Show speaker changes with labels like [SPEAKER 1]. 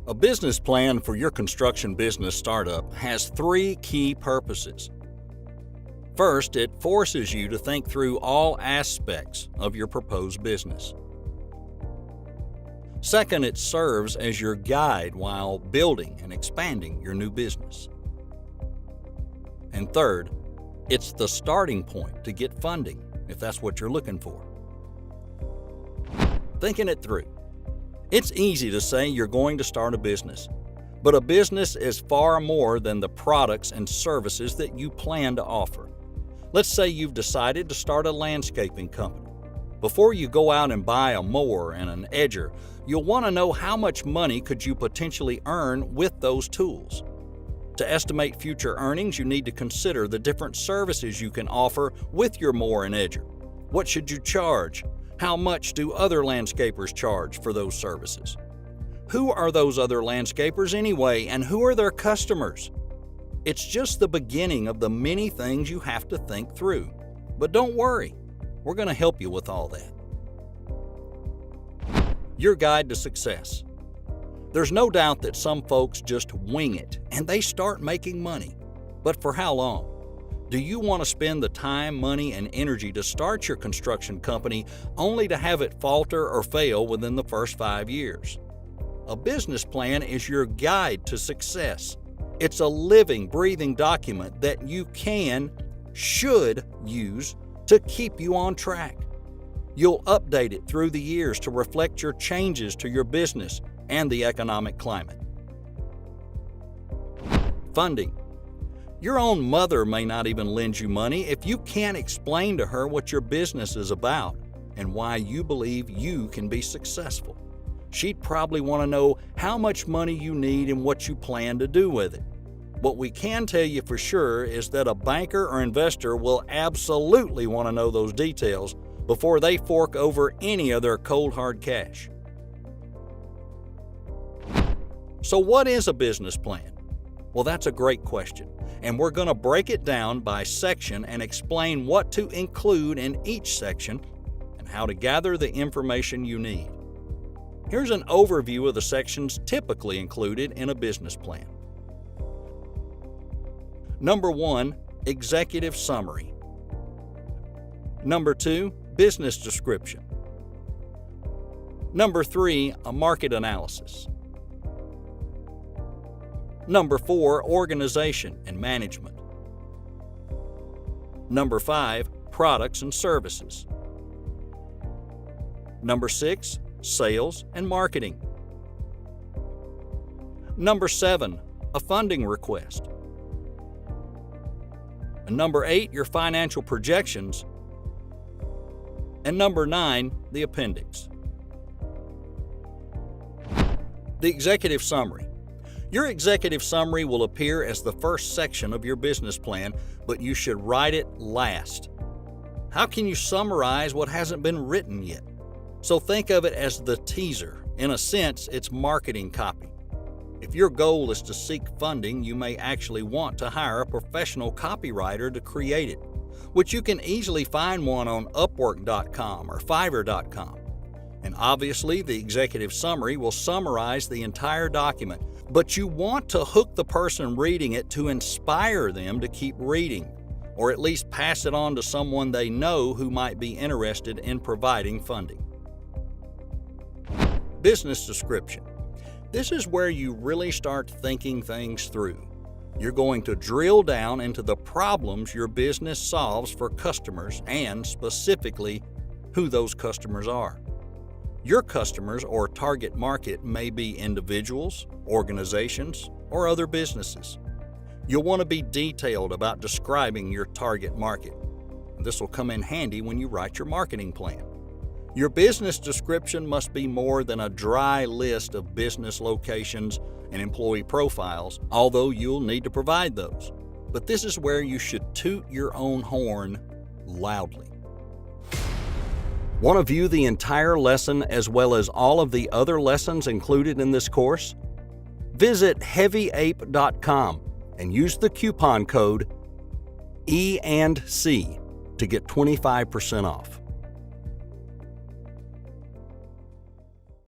[SPEAKER 1] A business plan for your construction business startup has three key purposes. First, it forces you to think through all aspects of your proposed business. Second, it serves as your guide while building and expanding your new business. And third, it's the starting point to get funding, if that's what you're looking for. Thinking it through. It's easy to say you're going to start a business, but a business is far more than the products and services that you plan to offer. Let's say you've decided to start a landscaping company. Before you go out and buy a mower and an edger, you'll want to know how much money could you potentially earn with those tools. To estimate future earnings, you need to consider the different services you can offer with your mower and edger. What should you charge? How much do other landscapers charge for those services? Who are those other landscapers anyway, and who are their customers? It's just the beginning of the many things you have to think through. But don't worry, we're going to help you with all that. Your guide to success. There's no doubt that some folks just wing it and they start making money. But for how long? Do you want to spend the time, money, and energy to start your construction company only to have it falter or fail within the first 5 years? A business plan is your guide to success. It's a living, breathing document that you should use to keep you on track. You'll update it through the years to reflect your changes to your business and the economic climate. Funding. Your own mother may not even lend you money if you can't explain to her what your business is about and why you believe you can be successful. She'd probably want to know how much money you need and what you plan to do with it. What we can tell you for sure is that a banker or investor will absolutely want to know those details before they fork over any of their cold hard cash. So what is a business plan? Well, that's a great question, and we're going to break it down by section and explain what to include in each section and how to gather the information you need. Here's an overview of the sections typically included in a business plan. Number 1, executive summary. Number 2, business description. Number 3, a market analysis. Number 4, organization and management. Number 5, products and services. Number 6, sales and marketing. Number 7, a funding request. And number 8, your financial projections. And number 9, the appendix. The executive summary. Your executive summary will appear as the first section of your business plan, but you should write it last. How can you summarize what hasn't been written yet? So think of it as the teaser. In a sense, it's marketing copy. If your goal is to seek funding, you may actually want to hire a professional copywriter to create it, which you can easily find one on Upwork.com or Fiverr.com. And obviously, the executive summary will summarize the entire document, but you want to hook the person reading it to inspire them to keep reading, or at least pass it on to someone they know who might be interested in providing funding. Business description. This is where you really start thinking things through. You're going to drill down into the problems your business solves for customers and specifically who those customers are. Your customers or target market may be individuals, organizations, or other businesses. You'll want to be detailed about describing your target market. This will come in handy when you write your marketing plan. Your business description must be more than a dry list of business locations and employee profiles, although you'll need to provide those. But this is where you should toot your own horn loudly. Want to view the entire lesson as well as all of the other lessons included in this course? Visit HeavyApe.com and use the coupon code E&C to get 25% off.